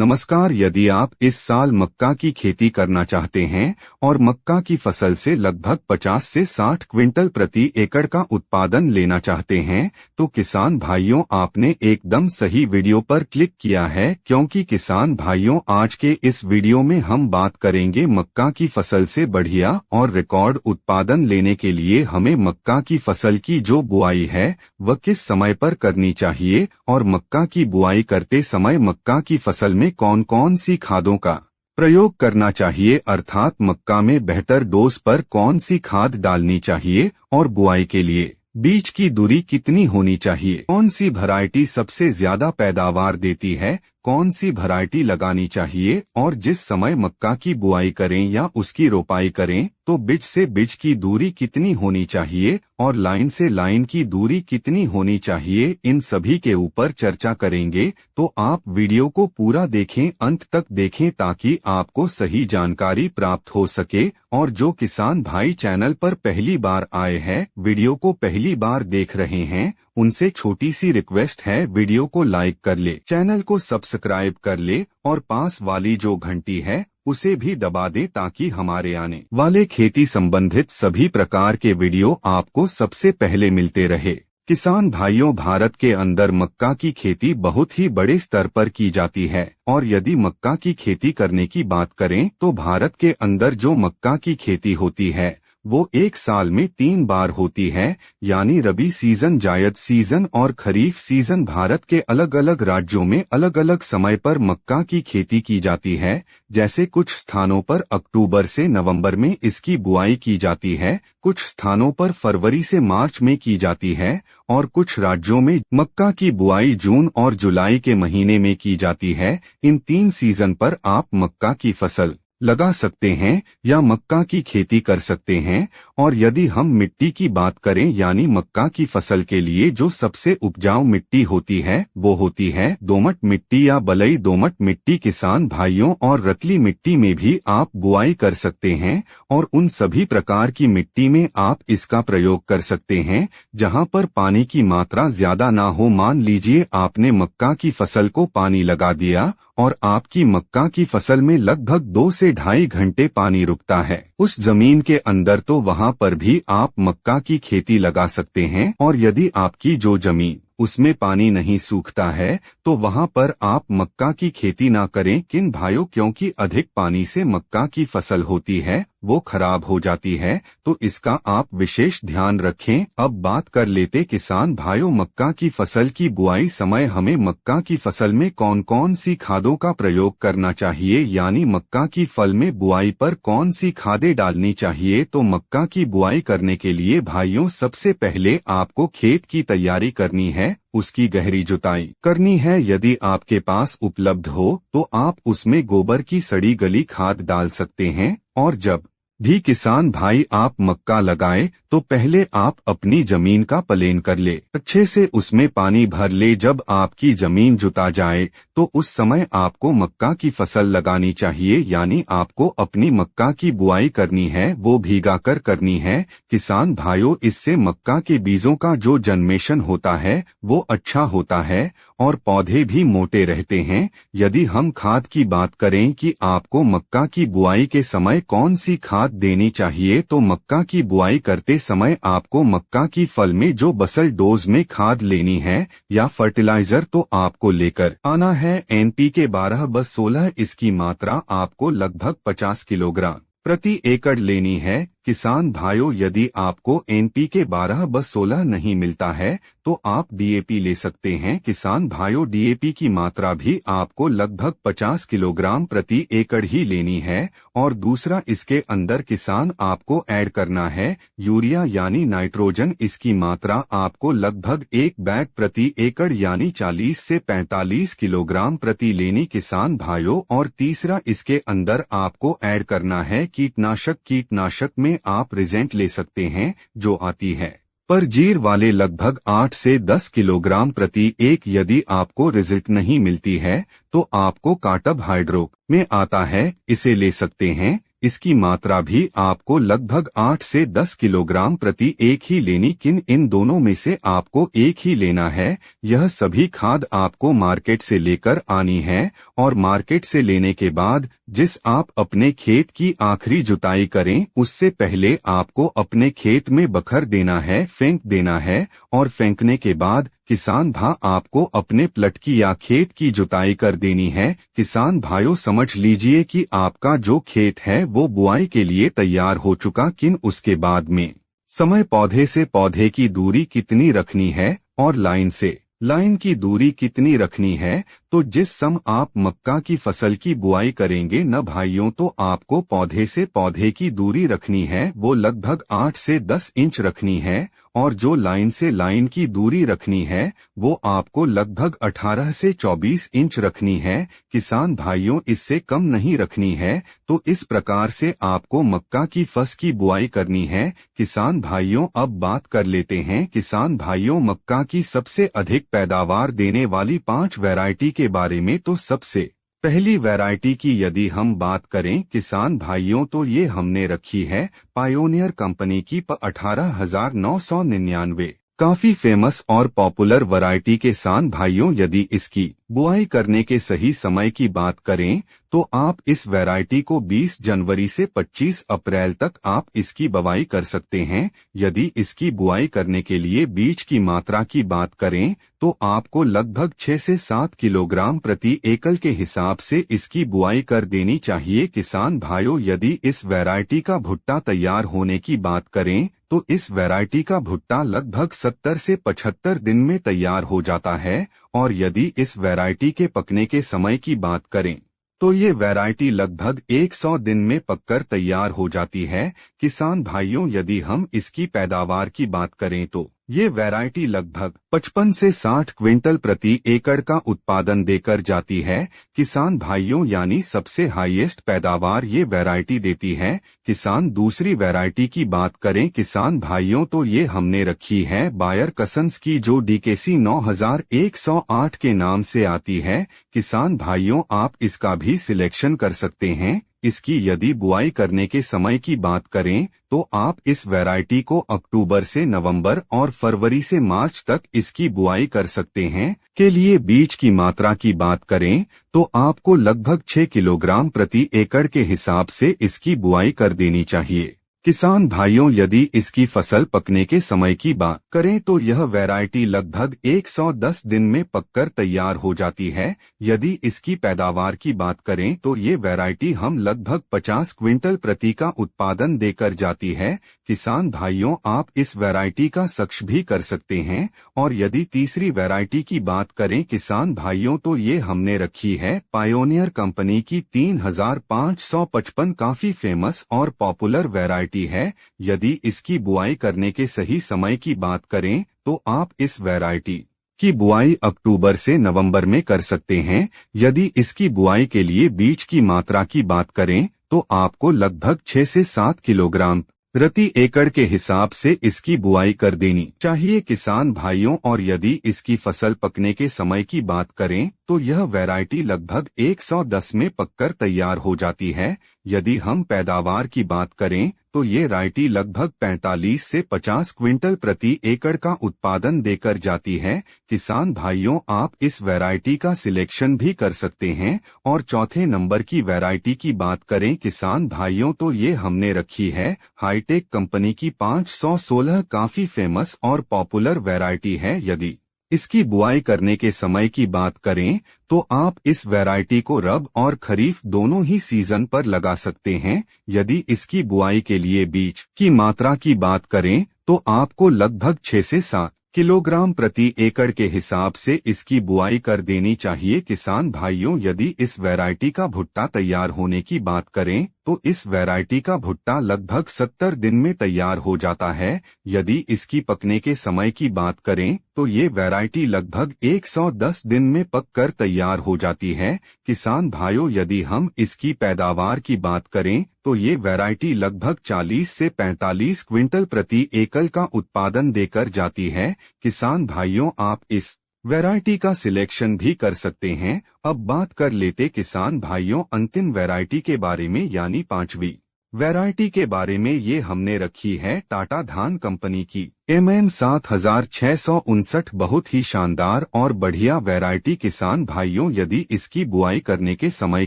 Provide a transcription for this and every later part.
नमस्कार। यदि आप इस साल मक्का की खेती करना चाहते हैं और मक्का की फसल से लगभग 50 से 60 क्विंटल प्रति एकड़ का उत्पादन लेना चाहते हैं तो किसान भाइयों आपने एकदम सही वीडियो पर क्लिक किया है, क्योंकि किसान भाइयों आज के इस वीडियो में हम बात करेंगे मक्का की फसल से बढ़िया और रिकॉर्ड उत्पादन लेने के लिए हमें मक्का की फसल की जो बुआई है वह किस समय पर करनी चाहिए और मक्का की बुआई करते समय मक्का की फसल में कौन कौन सी खादों का प्रयोग करना चाहिए, अर्थात मक्का में बेहतर डोज पर कौन सी खाद डालनी चाहिए और बुआई के लिए बीज की दूरी कितनी होनी चाहिए, कौन सी वैरायटी सबसे ज्यादा पैदावार देती है, कौन सी वैरायटी लगानी चाहिए और जिस समय मक्का की बुआई करें या उसकी रोपाई करें तो बीज से बीज की दूरी कितनी होनी चाहिए और लाइन से लाइन की दूरी कितनी होनी चाहिए, इन सभी के ऊपर चर्चा करेंगे। तो आप वीडियो को पूरा देखें, अंत तक देखें ताकि आपको सही जानकारी प्राप्त हो सके। और जो किसान भाई चैनल पर पहली बार आए हैं, वीडियो को पहली बार देख रहे हैं, उनसे छोटी सी रिक्वेस्ट है, वीडियो को लाइक कर ले, चैनल को सब्सक्राइब कर ले और पास वाली जो घंटी है उसे भी दबा दे ताकि हमारे आने वाले खेती संबंधित सभी प्रकार के वीडियो आपको सबसे पहले मिलते रहे। किसान भाइयों, भारत के अंदर मक्का की खेती बहुत ही बड़े स्तर पर की जाती है और यदि मक्का की खेती करने की बात करें तो भारत के अंदर जो मक्का की खेती होती है वो एक साल में 3 बार होती है, यानी रबी सीजन, जायद सीजन और खरीफ सीजन। भारत के अलग अलग राज्यों में अलग अलग समय पर मक्का की खेती की जाती है। जैसे कुछ स्थानों पर अक्टूबर से नवंबर में इसकी बुआई की जाती है, कुछ स्थानों पर फरवरी से मार्च में की जाती है और कुछ राज्यों में मक्का की बुआई जून और जुलाई के महीने में की जाती है। इन 3 सीजन पर आप मक्का की फसल लगा सकते हैं या मक्का की खेती कर सकते हैं। और यदि हम मिट्टी की बात करें, यानी मक्का की फसल के लिए जो सबसे उपजाऊ मिट्टी होती है वो होती है दोमट मिट्टी या बलुई दोमट मिट्टी। किसान भाइयों, और रतली मिट्टी में भी आप बुआई कर सकते हैं और उन सभी प्रकार की मिट्टी में आप इसका प्रयोग कर सकते हैं जहां पर पानी की मात्रा ज्यादा ना हो। मान लीजिए आपने मक्का की फसल को पानी लगा दिया और आपकी मक्का की फसल में लगभग 2 से ढाई घंटे पानी रुकता है उस जमीन के अंदर, तो वहां पर भी आप मक्का की खेती लगा सकते हैं। और यदि आपकी जो जमीन उसमें पानी नहीं सूखता है तो वहां पर आप मक्का की खेती ना करें किन भाइयों, क्योंकि अधिक पानी से मक्का की फसल होती है वो खराब हो जाती है, तो इसका आप विशेष ध्यान रखें। अब बात कर लेते किसान भाइयों, मक्का की फसल की बुआई समय हमें मक्का की फसल में कौन कौन सी खादों का प्रयोग करना चाहिए, यानी मक्का की फल में बुआई पर कौन सी खादें डालनी चाहिए। तो मक्का की बुआई करने के लिए भाइयों सबसे पहले आपको खेत की तैयारी करनी है, उसकी गहरी जुताई करनी है। यदि आपके पास उपलब्ध हो तो आप उसमें गोबर की सड़ी गली खाद डाल सकते हैं। और जब भी किसान भाई आप मक्का लगाएं तो पहले आप अपनी जमीन का प्लेन कर ले, अच्छे से उसमें पानी भर ले। जब आपकी जमीन जुता जाए तो उस समय आपको मक्का की फसल लगानी चाहिए, यानी आपको अपनी मक्का की बुआई करनी है वो भीगा कर करनी है। किसान भाइयों, इससे मक्का के बीजों का जो जन्मेशन होता है वो अच्छा होता है और पौधे भी मोटे रहते हैं। यदि हम खाद की बात करें कि आपको मक्का की बुआई के समय कौन सी खाद देनी चाहिए, तो मक्का की बुआई करते समय आपको मक्का की फल में जो बसल डोज में खाद लेनी है या फर्टिलाइजर तो आपको लेकर आना है NPK 12/16। इसकी मात्रा आपको लगभग 50 किलोग्राम प्रति एकड़ लेनी है। किसान भाइयों, यदि आपको NPK 12/16 नहीं मिलता है तो आप DAP ले सकते हैं। किसान भाइयों, DAP की मात्रा भी आपको लगभग 50 किलोग्राम प्रति एकड़ ही लेनी है। और दूसरा, इसके अंदर किसान आपको ऐड करना है यूरिया यानी नाइट्रोजन। इसकी मात्रा आपको लगभग 1 बैग प्रति एकड़ यानी 40 से 45 किलोग्राम प्रति लेनी किसान भाइयों। और तीसरा, इसके अंदर आपको ऐड करना है कीटनाशक। कीटनाशक में आप रिजेंट ले सकते हैं जो आती है पर जीर वाले, लगभग 8 से 10 किलोग्राम प्रति एक। यदि आपको रिजल्ट नहीं मिलती है तो आपको काटब हाइड्रो में आता है, इसे ले सकते हैं। इसकी मात्रा भी आपको लगभग 8 से 10 किलोग्राम प्रति एक ही लेनी। किन इन दोनों में से आपको एक ही लेना है। यह सभी खाद आपको मार्केट से लेकर आनी है और मार्केट से लेने के बाद जिस आप अपने खेत की आखिरी जुताई करें उससे पहले आपको अपने खेत में बखर देना है, फेंक देना है और फेंकने के बाद किसान भा आपको अपने प्लट की या खेत की जुताई कर देनी है। किसान भाइयों समझ लीजिए कि आपका जो खेत है वो बुआई के लिए तैयार हो चुका। किन उसके बाद में समय पौधे से पौधे की दूरी कितनी रखनी है और लाइन से लाइन की दूरी कितनी रखनी है। तो जिस सम आप मक्का की फसल की बुआई करेंगे न भाइयों, तो आपको पौधे से पौधे की दूरी रखनी है वो लगभग 8 से 10 इंच रखनी है और जो लाइन से लाइन की दूरी रखनी है वो आपको लगभग 18 से 24 इंच रखनी है। किसान भाइयों इससे कम नहीं रखनी है। तो इस प्रकार से आपको मक्का की फसल की बुआई करनी है। किसान भाइयों अब बात कर लेते हैं किसान भाइयों मक्का की सबसे अधिक पैदावार देने वाली 5 वैरायटी के बारे में। तो सबसे पहली वैरायटी की यदि हम बात करें किसान भाइयों तो ये हमने रखी है पायोनियर कंपनी की 18,999। काफी फेमस और पॉपुलर वैरायटी किसान भाइयों यदि इसकी बुआई करने के सही समय की बात करें तो आप इस वैरायटी को 20 जनवरी से 25 अप्रैल तक आप इसकी बुआई कर सकते हैं। यदि इसकी बुआई करने के लिए बीज की मात्रा की बात करें तो आपको लगभग 6 से 7 किलोग्राम प्रति एकड़ के हिसाब से इसकी बुआई कर देनी चाहिए। किसान भाइयों यदि इस वैरायटी का भुट्टा तैयार होने की बात करें तो इस वैरायटी का भुट्टा लगभग 70 से 75 दिन में तैयार हो जाता है और यदि इस वैरायटी के पकने के समय की बात करें तो ये वैरायटी लगभग 100 दिन में पककर तैयार हो जाती है। किसान भाइयों यदि हम इसकी पैदावार की बात करें तो ये वैरायटी लगभग 55 से 60 क्विंटल प्रति एकड़ का उत्पादन देकर जाती है। किसान भाइयों यानी सबसे हाईएस्ट पैदावार ये वैरायटी देती है। किसान दूसरी वैरायटी की बात करें किसान भाइयों तो ये हमने रखी है बायर कसन्स की जो DKC 9108 के नाम से आती है। किसान भाइयों आप इसका भी सिलेक्शन कर सकते हैं। इसकी यदि बुआई करने के समय की बात करें तो आप इस वैरायटी को अक्टूबर से नवंबर और फरवरी से मार्च तक इसकी बुआई कर सकते हैं। के लिए बीज की मात्रा की बात करें तो आपको लगभग 6 किलोग्राम प्रति एकड़ के हिसाब से इसकी बुआई कर देनी चाहिए। किसान भाइयों यदि इसकी फसल पकने के समय की बात करें तो यह वैरायटी लगभग 110 दिन में पककर तैयार हो जाती है। यदि इसकी पैदावार की बात करें तो ये वैरायटी हम लगभग 50 क्विंटल प्रति का उत्पादन देकर जाती है। किसान भाइयों आप इस वैरायटी का सक्ष भी कर सकते हैं। और यदि तीसरी वैरायटी की बात करें किसान भाइयों तो ये हमने रखी है पायोनियर कंपनी की 3555 काफी फेमस और पॉपुलर वैरायटी है। यदि इसकी बुआई करने के सही समय की बात करें तो आप इस वैरायटी की बुआई अक्टूबर से नवंबर में कर सकते हैं। यदि इसकी बुआई के लिए बीज की मात्रा की बात करें तो आपको लगभग 6 से 7 किलोग्राम प्रति एकड़ के हिसाब से इसकी बुआई कर देनी चाहिए। किसान भाइयों और यदि इसकी फसल पकने के समय की बात करें तो यह वैरायटी लगभग 110 में पककर तैयार हो जाती है। यदि हम पैदावार की बात करें तो ये वैरायटी लगभग 45 से 50 क्विंटल प्रति एकड़ का उत्पादन देकर जाती है। किसान भाइयों आप इस वैरायटी का सिलेक्शन भी कर सकते हैं। और चौथे नंबर की वैरायटी की बात करें किसान भाइयों तो ये हमने रखी है हाईटेक कंपनी की 516 काफी फेमस और पॉपुलर वैरायटी है। यदि इसकी बुआई करने के समय की बात करें तो आप इस वैरायटी को रब और खरीफ दोनों ही सीजन पर लगा सकते हैं। यदि इसकी बुआई के लिए बीज की मात्रा की बात करें तो आपको लगभग 6 से 7 किलोग्राम प्रति एकड़ के हिसाब से इसकी बुआई कर देनी चाहिए। किसान भाइयों यदि इस वैरायटी का भुट्टा तैयार होने की बात करें तो इस वैरायटी का भुट्टा लगभग 70 दिन में तैयार हो जाता है। यदि इसकी पकने के समय की बात करें तो ये वैरायटी लगभग 110 दिन में पककर तैयार हो जाती है। किसान भाइयों यदि हम इसकी पैदावार की बात करें तो ये वैरायटी लगभग 40 से 45 क्विंटल प्रति एकड़ का उत्पादन देकर जाती है। किसान भाइयों आप इस वैरायटी का सिलेक्शन भी कर सकते हैं। अब बात कर लेते किसान भाइयों अंतिम वैरायटी के बारे में यानी 5वीं वैरायटी के बारे में ये हमने रखी है टाटा धान कंपनी की MM 7659 बहुत ही शानदार और बढ़िया वैरायटी। किसान भाइयों, यदि इसकी बुआई करने के समय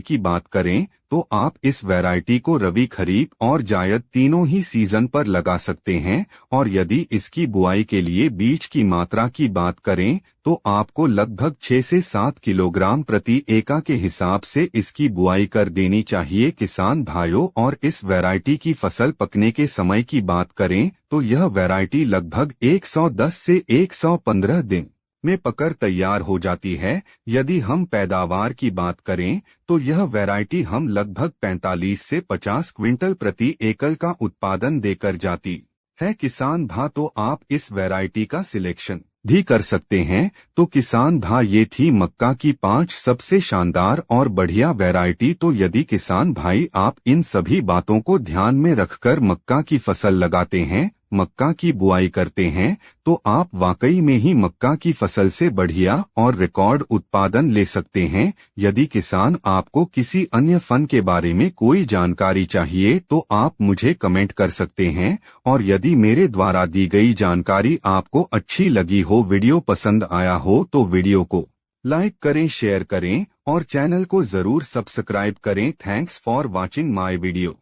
की बात करें तो आप इस वैरायटी को रबी, खरीफ और जायद तीनों ही सीजन पर लगा सकते हैं। और यदि इसकी बुआई के लिए बीज की मात्रा की बात करें तो आपको लगभग 6 से 7 किलोग्राम प्रति एकड़ के हिसाब से इसकी बुआई कर देनी चाहिए किसान भाइयों। और इस वैरायटी की फसल पकने के समय की बात करें तो यह वैरायटी लगभग 110 से 115 दिन में पककर तैयार हो जाती है। यदि हम पैदावार की बात करें तो यह वैरायटी हम लगभग 45 से 50 क्विंटल प्रति एकड़ का उत्पादन देकर जाती है किसान भाई। तो आप इस वैरायटी का सिलेक्शन भी कर सकते हैं। तो किसान भाई, ये थी मक्का की 5 सबसे शानदार और बढ़िया वैरायटी। तो यदि किसान भाई आप इन सभी बातों को ध्यान में रखकर मक्का की फसल लगाते हैं, मक्का की बुआई करते हैं, तो आप वाकई में ही मक्का की फसल से बढ़िया और रिकॉर्ड उत्पादन ले सकते हैं। यदि किसान आपको किसी अन्य फन के बारे में कोई जानकारी चाहिए तो आप मुझे कमेंट कर सकते हैं। और यदि मेरे द्वारा दी गई जानकारी आपको अच्छी लगी हो, वीडियो पसंद आया हो, तो वीडियो को लाइक करें, शेयर करें और चैनल को जरूर सब्सक्राइब करें। Thanks for watching my video.